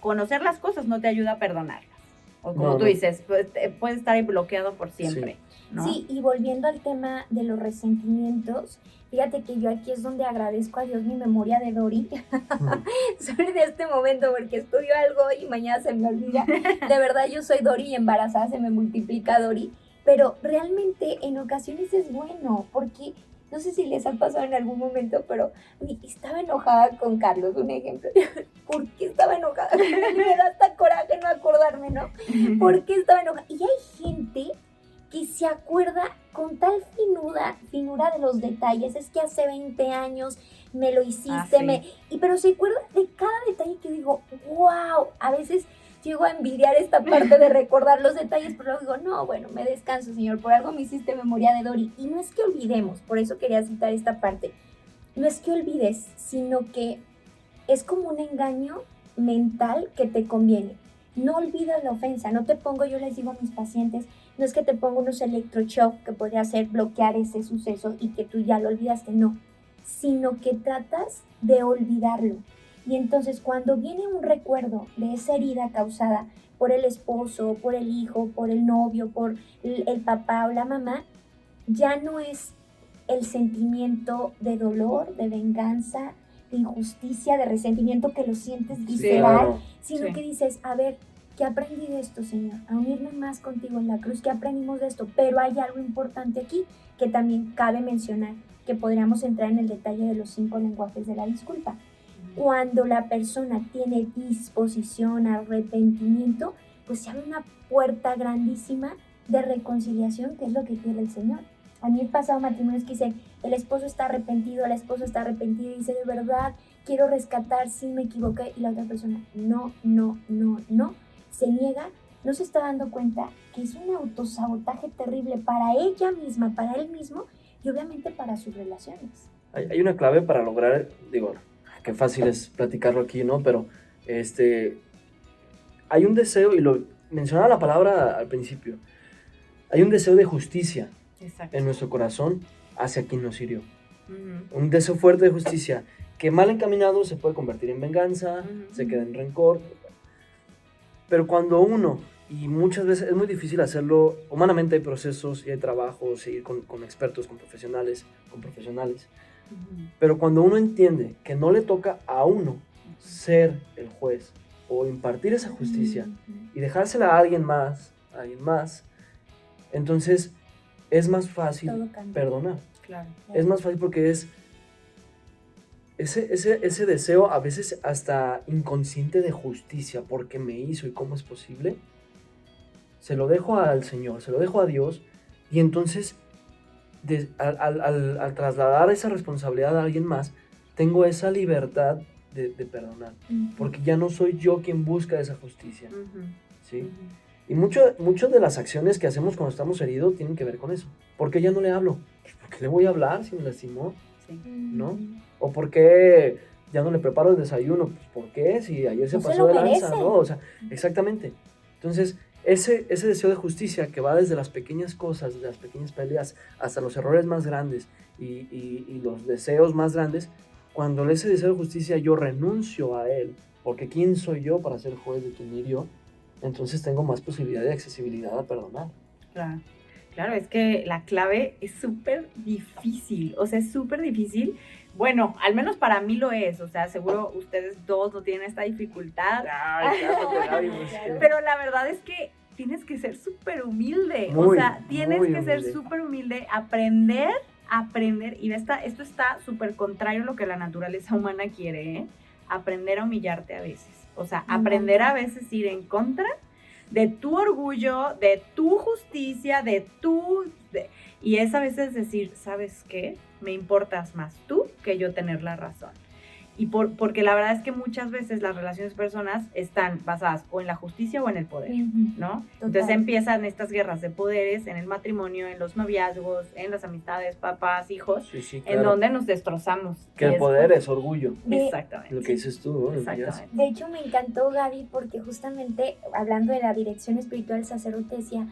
conocer las cosas no te ayuda a perdonarlas. O como No, tú no. dices, puedes estar ahí bloqueado por siempre, ¿no? Sí, y volviendo al tema de los resentimientos, fíjate que yo aquí es donde agradezco a Dios mi memoria de Dori, sobre en este momento, porque estudio algo y mañana se me olvida. De verdad, yo soy Dori y embarazada se me multiplica Dori, pero realmente en ocasiones es bueno, porque no sé si les ha pasado en algún momento, pero estaba enojada con Carlos, un ejemplo. ¿Por qué estaba enojada? Me da hasta coraje no acordarme, ¿no? ¿Por qué estaba enojada? Y hay gente que se acuerda con tal finura de los detalles. Es que hace 20 años me lo hiciste, Sí. pero se acuerda de cada detalle que digo, wow, a veces llego a envidiar esta parte de recordar los detalles, pero luego digo, no, bueno, me descanso, Señor, por algo me hiciste memoria de Dori. Y no es que olvidemos, por eso quería citar esta parte, no es que olvides, sino que es como un engaño mental que te conviene. No olvidas la ofensa, no te pongo, yo les digo a mis pacientes, no es que te pongo unos electroshock que podría hacer bloquear ese suceso y que tú ya lo olvidaste, no, sino que tratas de olvidarlo. Y entonces cuando viene un recuerdo de esa herida causada por el esposo, por el hijo, por el novio, por el papá o la mamá, ya no es el sentimiento de dolor, de venganza, de injusticia, de resentimiento que lo sientes visceral, claro. sino Sí. que dices, a ver, ¿qué aprendí de esto, Señor? A unirme más contigo en la cruz, ¿qué aprendimos de esto? Pero hay algo importante aquí que también cabe mencionar, que podríamos entrar en el detalle de los 5 lenguajes de la disculpa. Cuando la persona tiene disposición, arrepentimiento, pues se abre una puerta grandísima de reconciliación, que es lo que quiere el Señor. A mí he pasado matrimonios que dicen, el esposo está arrepentido, la esposa está arrepentida y dice, de verdad, quiero rescatar, sí me equivoqué. Y la otra persona, no, se niega, no se está dando cuenta que es un autosabotaje terrible para ella misma, para él mismo y obviamente para sus relaciones. Hay una clave para lograr, digo, qué fácil es platicarlo aquí, ¿no? Pero hay un deseo, y lo mencionaba la palabra al principio, hay un deseo de justicia Exacto. en nuestro corazón hacia quien nos hirió. Ujú. Un deseo fuerte de justicia que mal encaminado se puede convertir en venganza, Ujú. se queda en rencor. Pero cuando uno, y muchas veces es muy difícil hacerlo, humanamente hay procesos y hay trabajos, y ir con expertos, con profesionales, Ujú. pero cuando uno entiende que no le toca a uno ser el juez o impartir esa justicia y dejársela a alguien más, entonces es más fácil Todo cambia. perdonar. Claro. Es más fácil porque es ese deseo a veces hasta inconsciente de justicia, porque me hizo y cómo es posible, se lo dejo al Señor, se lo dejo a Dios, y entonces al trasladar esa responsabilidad a alguien más, tengo esa libertad de perdonar, porque ya no soy yo quien busca esa justicia, Ujú. ¿sí? Ujú. Y mucho de las acciones que hacemos cuando estamos heridos tienen que ver con eso. ¿Por qué ya no le hablo? Pues, ¿por qué le voy a hablar si me lastimó? Sí. ¿No? ¿O por qué ya no le preparo el desayuno? Pues ¿por qué? Si ayer se No se pasó lo de lanza, merece. ¿no? O sea, exactamente. Entonces, ese deseo de justicia que va desde las pequeñas cosas, de las pequeñas peleas, hasta los errores más grandes y los deseos más grandes, cuando ese deseo de justicia yo renuncio a él, porque ¿quién soy yo para ser juez de quien hirió? Entonces tengo más posibilidad de accesibilidad a perdonar. Claro. Claro, es que la clave es súper difícil, o sea, es súper difícil. Bueno, al menos para mí lo es, o sea, seguro ustedes dos no tienen esta dificultad, Ay, cálmate, Gaby, pues, pero la verdad es que tienes que ser súper humilde, o Muy, sea, tienes muy que ser humilde. súper humilde, aprender, y esto está súper contrario a lo que la naturaleza humana quiere, ¿eh? Aprender a humillarte a veces, o sea, Me aprender encanta. a veces ir en contra de tu orgullo, de tu justicia, y es a veces decir, ¿sabes qué? Me importas más tú que yo tener la razón. Y porque la verdad es que muchas veces las relaciones personas están basadas o en la justicia o en el poder, ¿no? Entonces empiezan estas guerras de poderes en el matrimonio, en los noviazgos, en las amistades, papás, hijos, Sí, en claro. donde nos destrozamos. Que el Y poder es orgullo, Exactamente. lo que dices tú, ¿no? Exactamente. De hecho, me encantó, Gaby, porque justamente hablando de la dirección espiritual del sacerdote, decía,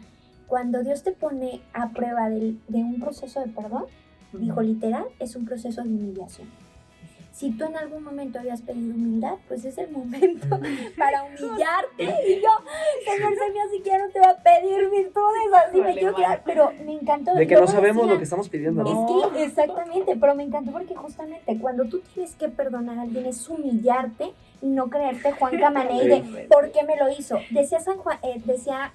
cuando Dios te pone a prueba de un proceso de perdón, dijo literal, es un proceso de humillación. Si tú en algún momento habías pedido humildad, pues es el momento para humillarte. Y yo, Señor, si quiero te va a pedir virtudes, así me Vale, quiero vale. quedar. Pero me encantó. De que Yo no lo sabemos decía, lo que estamos pidiendo, ¿no? No. Es que, exactamente, pero me encantó porque justamente cuando tú tienes que perdonar a alguien es humillarte y no creerte Juan Camaney de ¿por qué me lo hizo? Decía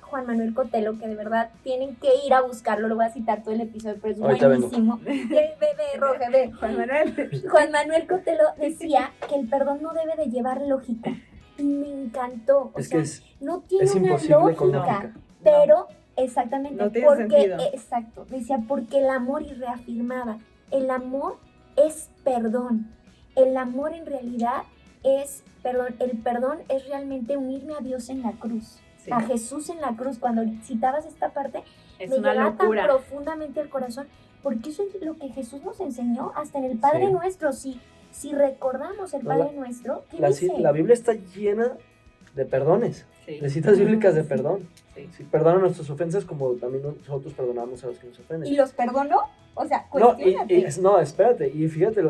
Juan Manuel Cotelo, que de verdad tienen que ir a buscarlo, lo voy a citar todo el episodio, pero es Ahorita vengo. buenísimo. Ve, Roge, ve. Juan Manuel. Juan Manuel Cotelo decía que el perdón no debe de llevar lógica. Y me encantó. O Es sea, que es no tiene una imposible con lógica. lógica. Pero, exactamente, No tiene porque, sentido. exacto, decía, porque el amor, y reafirmaba, el amor es perdón. El amor en realidad el perdón es realmente unirme a Dios en la cruz, Sí. a Jesús en la cruz. Cuando citabas esta parte, Es me una llegaba locura. tan profundamente al corazón, porque eso es lo que Jesús nos enseñó hasta en el Padre Sí. Nuestro. Si recordamos el No, Padre Nuestro, ¿qué dice? La Biblia está llena de perdones, Sí. de citas bíblicas de Sí. perdón. Sí. Sí, perdona nuestras ofensas como también nosotros perdonamos a los que nos ofenden. ¿Y los perdonó? O sea, No, cuestiónate. no, espérate, y fíjate,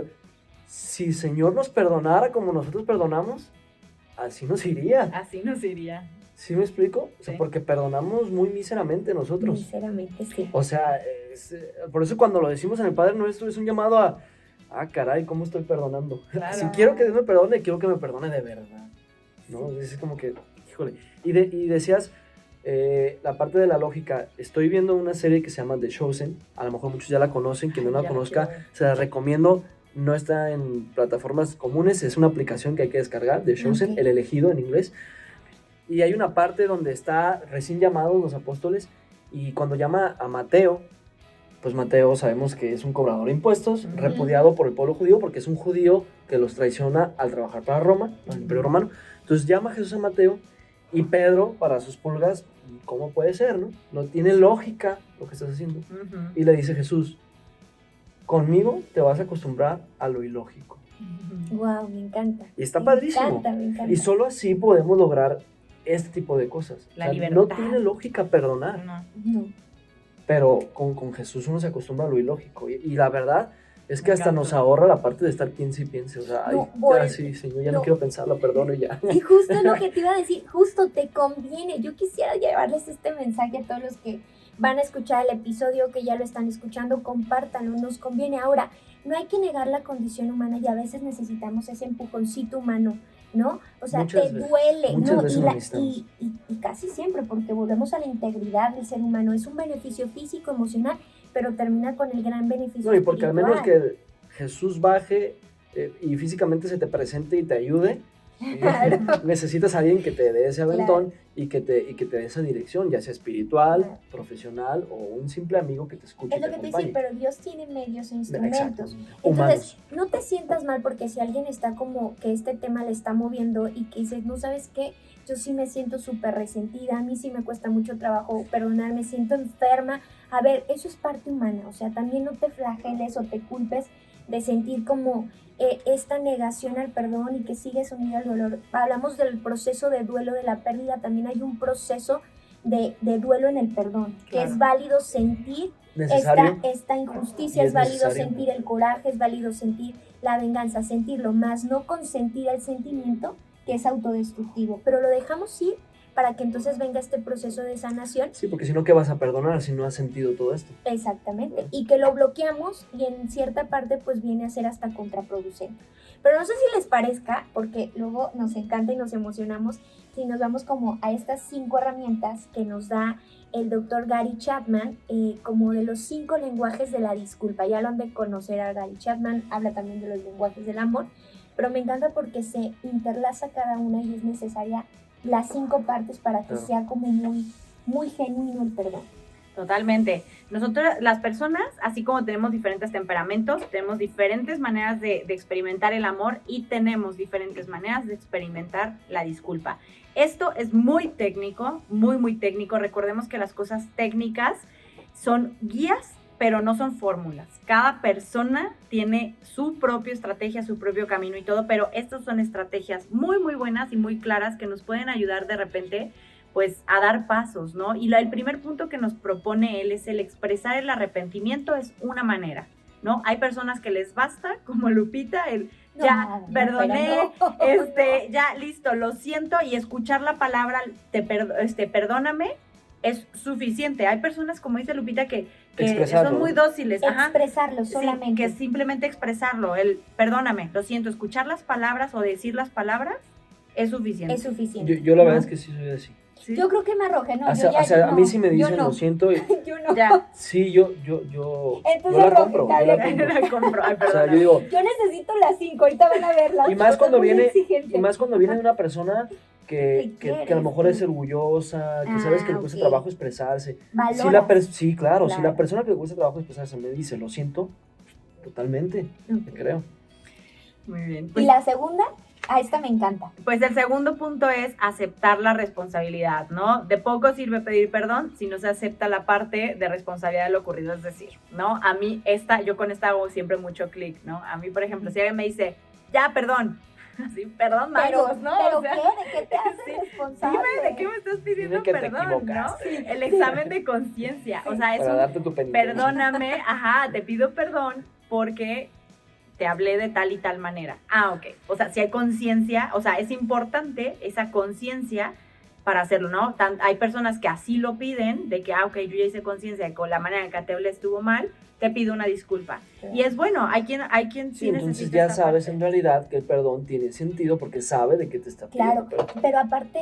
si el Señor nos perdonara como nosotros perdonamos, así nos iría. Así nos iría. ¿Sí me explico? O sea, Sí. porque perdonamos muy míseramente nosotros. Sinceramente, sí. O sea, por eso cuando lo decimos en el Padre Nuestro es un llamado a, caray, ¿cómo estoy perdonando? Claro. Si quiero que Dios me perdone, quiero que me perdone de verdad. ¿No? Es como que, híjole. Y decías, la parte de la lógica, estoy viendo una serie que se llama The Chosen, a lo mejor muchos ya la conocen, quien no la Ya conozca, quiero ver. se la recomiendo, no está en plataformas comunes, es una aplicación que hay que descargar, The Chosen, Ok. el elegido en inglés, y hay una parte donde está recién llamados los apóstoles, y cuando llama a Mateo, pues Mateo sabemos que es un cobrador de impuestos, Ujú. repudiado por el pueblo judío, porque es un judío que los traiciona al trabajar para Roma, para el Imperio Romano. Entonces llama a Jesús a Mateo, y Pedro, para sus pulgas, ¿cómo puede ser, no? No tiene lógica lo que estás haciendo. Ujú. Y le dice Jesús, conmigo te vas a acostumbrar a lo ilógico. Ujú. Wow, me encanta. Y está Me padrísimo. encanta, me encanta. Y solo así podemos lograr este tipo de cosas. La no libertad. tiene lógica perdonar, No. No. pero con Jesús uno se acostumbra a lo ilógico. Y la verdad es que Me hasta encanta. nos ahorra la parte de estar piense y piense. O sea, No, ya sí, Señor, ya no no. quiero pensarlo, perdono y ya. Y justo es lo que te iba a decir, justo te conviene. Yo quisiera llevarles este mensaje a todos los que van a escuchar el episodio, que ya lo están escuchando, compártanlo, nos conviene. Ahora, no hay que negar la condición humana y a veces necesitamos ese empujoncito humano, ¿no? O sea, Muchas te veces, duele, muchas ¿no? veces Y, lo necesitamos. y casi siempre, porque volvemos a la integridad del ser humano. Es un beneficio físico, emocional, pero termina con el gran beneficio No, y porque al menos espiritual. que Jesús baje y físicamente se te presente y te ayude, Claro. necesitas a alguien que te dé ese aventón y que te dé esa dirección, ya sea espiritual, Claro. profesional o un simple amigo que te escuche Es y lo te que te acompañe. dice, pero Dios tiene medios e instrumentos. Exactamente. Entonces, Humanos. no te sientas mal porque si alguien está como que este tema le está moviendo y que dices, no sabes qué, yo sí me siento súper resentida, a mí sí me cuesta mucho trabajo perdonar, me siento enferma. A ver, eso es parte humana, o sea, también no te flageles o te culpes de sentir como esta negación al perdón y que sigues unido al dolor. Hablamos del proceso de duelo de la pérdida, también hay un proceso de duelo en el perdón, que Claro. es válido sentir Necesario. esta injusticia, Y es es válido necesario. sentir el coraje, es válido sentir la venganza, sentirlo, más no consentir el sentimiento que es autodestructivo, pero lo dejamos ir para que entonces venga este proceso de sanación. Sí, porque si no, ¿qué vas a perdonar si no has sentido todo esto? Exactamente, y que lo bloqueamos y en cierta parte pues viene a ser hasta contraproducente. Pero no sé si les parezca, porque luego nos encanta y nos emocionamos, si nos vamos como a estas 5 herramientas que nos da el doctor Gary Chapman, como de los 5 lenguajes de la disculpa. Ya lo han de conocer a Gary Chapman, habla también de los lenguajes del amor, pero me encanta porque se interlaza cada una y es necesaria las 5 partes para que Claro. sea como muy, muy genuino el perdón. Totalmente. Nosotros, las personas, así como tenemos diferentes temperamentos, tenemos diferentes maneras de experimentar el amor y tenemos diferentes maneras de experimentar la disculpa. Esto es muy técnico, muy, muy técnico. Recordemos que las cosas técnicas son guías, pero no son fórmulas. Cada persona tiene su propia estrategia, su propio camino y todo, pero estas son estrategias muy, muy buenas y muy claras que nos pueden ayudar de repente pues a dar pasos, ¿no? Y el primer punto que nos propone él es el expresar el arrepentimiento es una manera, ¿no? Hay personas que les basta, como Lupita, el ya No, perdoné, pero no. ya listo, lo siento, y escuchar la palabra perdóname es suficiente. Hay personas, como dice Lupita, que Expresarlo, son muy ¿no? dóciles, ajá, Expresarlo sí, solamente. que simplemente expresarlo, el perdóname, lo siento, escuchar las palabras o decir las palabras es suficiente. Es suficiente. Yo la ¿no? verdad es que sí soy así. ¿Sí? Yo creo que me arrojé, no, O sea, yo ya, a mí sí me yo dicen, no. lo siento, y Yo no. Ya. sí, yo Entonces, la Roque, compro, está yo la bien. compro. La compro. Ay, O sea, perdona. yo digo, Yo necesito las 5, ahorita van a verlas. Y más Soy cuando muy viene- exigente. y más cuando viene de una persona que a lo mejor es quieres? orgullosa, que sabes que le cuesta ok. trabajo expresarse. Valoras. Sí, claro, si la Claro. persona que le cuesta trabajo expresarse me dice, lo siento, totalmente, Ok. te creo. Muy bien. ¿Y Pues, la segunda? esta me encanta. Pues el segundo punto es aceptar la responsabilidad, ¿no? De poco sirve pedir perdón si no se acepta la parte de responsabilidad de lo ocurrido, es decir, ¿no? A mí yo con esta hago siempre mucho clic, ¿no? A mí, por ejemplo, si alguien me dice, ya, perdón, así, perdón, mangos, ¿no? ¿Pero O sea, qué? ¿De qué te haces sí, responsable? dime, ¿de qué me estás pidiendo Dime que te perdón, no? equivocaste. El examen de conciencia, o sea, es Para un darte tu penitencia. perdóname, ajá, te pido perdón porque te hablé de tal y tal manera. Ah, ok. O sea, si hay conciencia, o sea, es importante esa conciencia para hacerlo, ¿no? Hay personas que así lo piden, de que, ok, yo ya hice conciencia de que con la manera en que te hablé estuvo mal, te pido una disculpa. Sí. Y es bueno, hay quien Sí, entonces necesita ya esa sabes parte. en realidad que el perdón tiene sentido porque sabe de qué te está pidiendo. Claro, pero aparte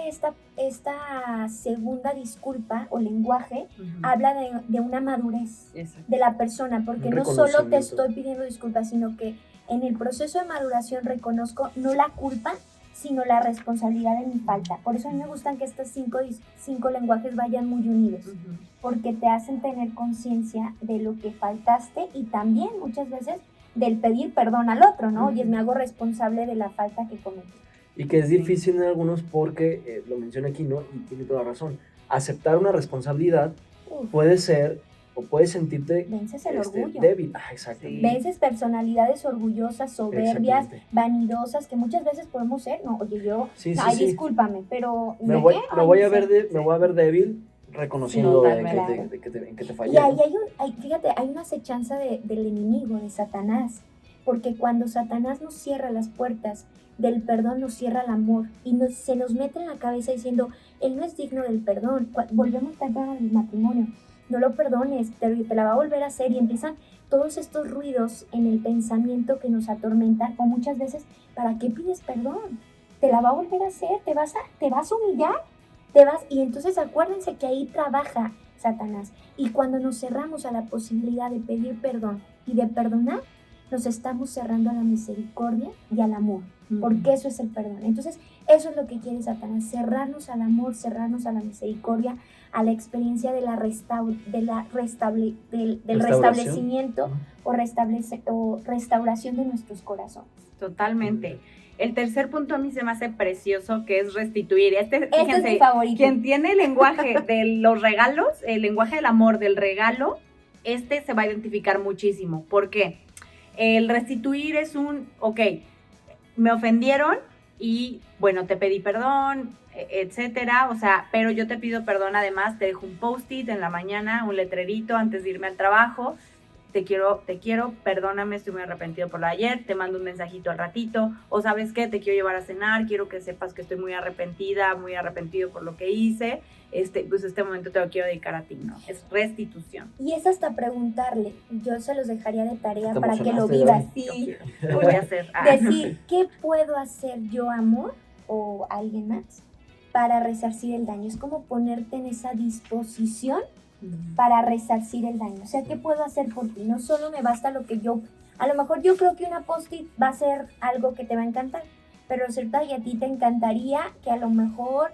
esta segunda disculpa o lenguaje Ujú. habla de una madurez Exacto. de la persona, porque Un no solo te reconocimiento. estoy pidiendo disculpas, sino que en el proceso de maduración reconozco no la culpa, sino la responsabilidad de mi falta. Por eso a mí me gustan que estos cinco lenguajes vayan muy unidos, Ujú. porque te hacen tener conciencia de lo que faltaste y también muchas veces del pedir perdón al otro, ¿no? Oye, Ujú. me hago responsable de la falta que cometí. Y que es Sí. difícil en algunos porque, lo menciona aquí, ¿no? Y tiene toda la razón. Aceptar una responsabilidad Uf, puede ser o puedes sentirte vences el orgullo. débil. Ah, exacto. Sí. Vences personalidades orgullosas, soberbias, Exactamente. vanidosas, que muchas veces podemos ser, ¿no? Oye, yo, Sí, sí, ay, sí. discúlpame, pero Me ¿de voy, qué? me Ay, voy no a ver sé. me voy a ver débil reconociendo Sí, de que totalmente. en que te fallé. Y ahí ¿no? fíjate, hay una acechanza del enemigo, de Satanás, porque cuando Satanás nos cierra las puertas del perdón, nos cierra el amor y se nos mete en la cabeza diciendo, él no es digno del perdón. Volvemos al tema del matrimonio, no lo perdones, te la va a volver a hacer, y empiezan todos estos ruidos en el pensamiento que nos atormentan, o muchas veces, ¿para qué pides perdón? Te la va a volver a hacer, te vas a humillar, y entonces acuérdense que ahí trabaja Satanás. Y cuando nos cerramos a la posibilidad de pedir perdón y de perdonar, nos estamos cerrando a la misericordia y al amor, porque eso es el perdón. Entonces, eso es lo que quiere Satanás, cerrarnos al amor, cerrarnos a la misericordia, a la experiencia de del restablecimiento o restauración de nuestros corazones. Totalmente. El tercer punto a mí se me hace precioso, que es restituir. Este Fíjense, es mi favorito. quien tiene el lenguaje de los regalos, el lenguaje del amor, del regalo, se va a identificar muchísimo. ¿Por qué? El restituir es ok, me ofendieron y, bueno, te pedí perdón, etcétera, o sea, pero yo te pido perdón, además, te dejo un post-it en la mañana, un letrerito antes de irme al trabajo, te quiero, perdóname, estoy muy arrepentido por lo de ayer, te mando un mensajito al ratito, o ¿sabes qué? Te quiero llevar a cenar, quiero que sepas que estoy muy arrepentida, muy arrepentido por lo que hice, pues este momento te lo quiero dedicar a ti, ¿no? Es restitución. Y es hasta preguntarle, yo se los dejaría de tarea Te para que lo emocionaste, vivas. Dani. Sí, Voy a hacer. decir, ¿qué puedo hacer yo, amor, o alguien más, para resarcir el daño? Es como ponerte en esa disposición para resarcir el daño. O sea, ¿qué puedo hacer por ti? No solo me basta lo que a lo mejor yo creo que una post-it va a ser algo que te va a encantar, pero cierta, y a ti te encantaría que a lo mejor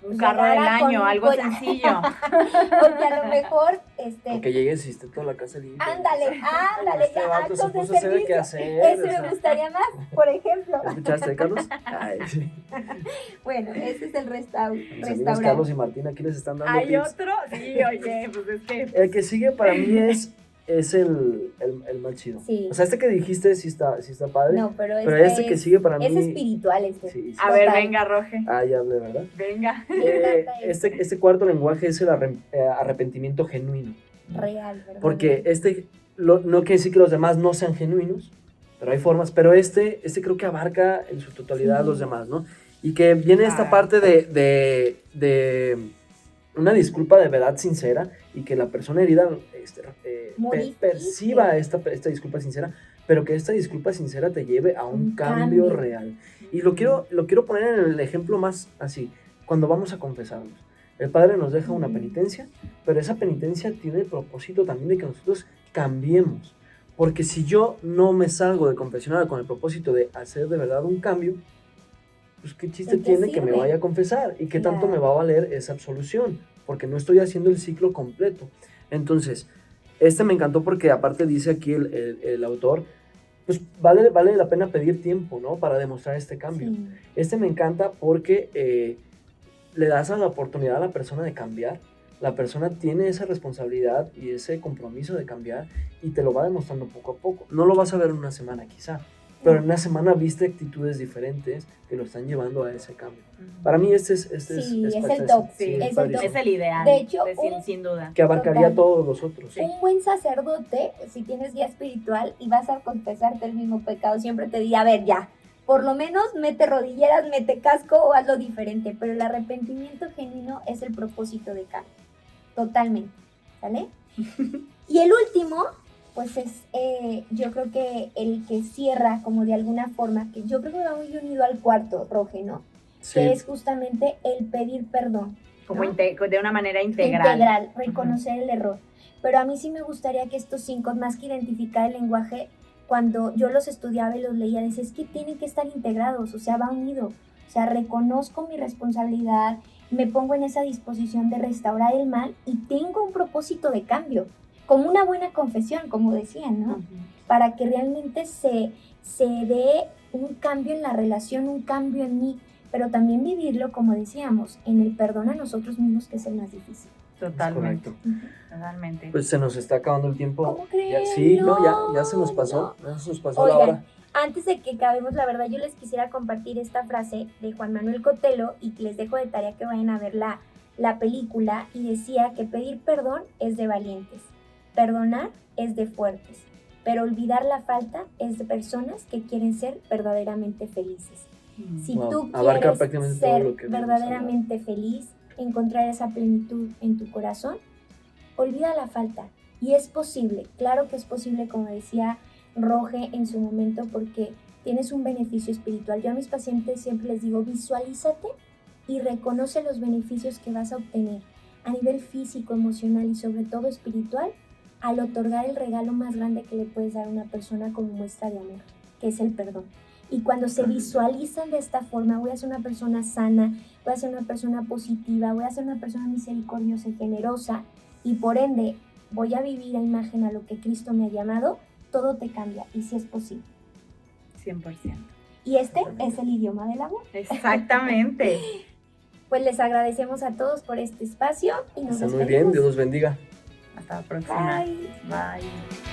un carro del año, algo sencillo. o que a lo mejor Que llegues y esté toda la casa limpia. ándale, Este ya, vato se actos de puso a hacer el servicio. quehacer. Eso o sea. me gustaría más, por ejemplo. ¿Escuchaste, Carlos? Ay, sí. Bueno, ese es el Mis amigos restaurar. Carlos y Martín aquí les están dando ¿Hay tips. otro? Sí, oye, pues es que... El que sigue para mí es el más chido. Sí. O sea, este que dijiste sí está padre. No, pero este que sigue para mí. es espiritual Sí, sí. A ver, Total. venga, Roge. Ah, ya hablé, ¿verdad? Venga. Este cuarto lenguaje es el arrepentimiento genuino. real, ¿verdad? Porque no quiere decir que los demás no sean genuinos, pero hay formas. Pero este creo que abarca en su totalidad a Sí. los demás, ¿no? Y que viene esta parte de una disculpa de verdad sincera y que la persona herida Modifique. perciba esta disculpa sincera, pero que esta disculpa sincera te lleve a un cambio real. Y lo quiero poner en el ejemplo más así, cuando vamos a confesarnos. El Padre nos deja una penitencia, pero esa penitencia tiene el propósito también de que nosotros cambiemos. Porque si yo no me salgo de confesionar con el propósito de hacer de verdad un cambio, pues qué chiste ¿De qué tiene que me sirve? vaya a confesar y qué tanto Claro. me va a valer esa absolución, porque no estoy haciendo el ciclo completo. Entonces, me encantó porque aparte dice aquí el autor pues vale la pena pedir tiempo, ¿no? Para demostrar este cambio. Sí. Me encanta porque le das a la oportunidad a la persona de cambiar. La persona tiene esa responsabilidad y ese compromiso de cambiar y te lo va demostrando poco a poco. No lo vas a ver en una semana quizá, pero en una semana viste actitudes diferentes que lo están llevando a ese cambio. Para mí Sí, es el top. Sí, Es el padrísimo. top. es el ideal. De hecho, sin duda. Que abarcaría Total. a todos los otros. Sí. Un buen sacerdote, si tienes guía espiritual y vas a confesarte el mismo pecado, siempre te diría, a ver, ya, por lo menos mete rodilleras, mete casco o hazlo diferente, pero el arrepentimiento genuino es el propósito de cambio, totalmente, ¿sale? Y el último, pues es, yo creo que el que cierra como de alguna forma, que yo creo que va muy unido al cuarto, Roge, ¿no? Sí. Que es justamente el pedir perdón. Como ¿no? de una manera integral. Reconocer el error. Pero a mí sí me gustaría que estos 5, más que identificar el lenguaje, cuando yo los estudiaba y los leía, decía, es que tienen que estar integrados, o sea, va unido. O sea, reconozco mi responsabilidad, me pongo en esa disposición de restaurar el mal y tengo un propósito de cambio, como una buena confesión, como decían, ¿no? Para que realmente se dé un cambio en la relación, un cambio en mí, pero también vivirlo, como decíamos, en el perdón a nosotros mismos, que es el más difícil. Totalmente. Correcto. Totalmente. Pues se nos está acabando el tiempo. ¿Cómo creen? Ya, sí, No, ya se nos pasó. Ya se nos pasó la Oigan, hora. antes de que acabemos, la verdad, yo les quisiera compartir esta frase de Juan Manuel Cotelo y les dejo de tarea que vayan a ver la película, y decía que pedir perdón es de valientes, perdonar es de fuertes, pero olvidar la falta es de personas que quieren ser verdaderamente felices. Si Wow, tú abarca quieres prácticamente todo ser lo que hemos verdaderamente feliz, encontrar esa plenitud en tu corazón, olvida la falta. Y es posible, claro que es posible, como decía Roge en su momento, porque tienes un beneficio espiritual. Yo a mis pacientes siempre les digo, visualízate y reconoce los beneficios que vas a obtener a nivel físico, emocional y sobre todo espiritual al otorgar el regalo más grande que le puedes dar a una persona como muestra de amor, que es el perdón. Y cuando se visualizan de esta forma, voy a ser una persona sana, voy a ser una persona positiva, voy a ser una persona misericordiosa y generosa, y por ende voy a vivir a imagen a lo que Cristo me ha llamado, todo te cambia, y sí es posible. 100%. Y este es el idioma del amor. Exactamente. Pues les agradecemos a todos por este espacio y nos Está muy despedimos. bien, Dios los bendiga. Hasta la próxima. Bye. Bye.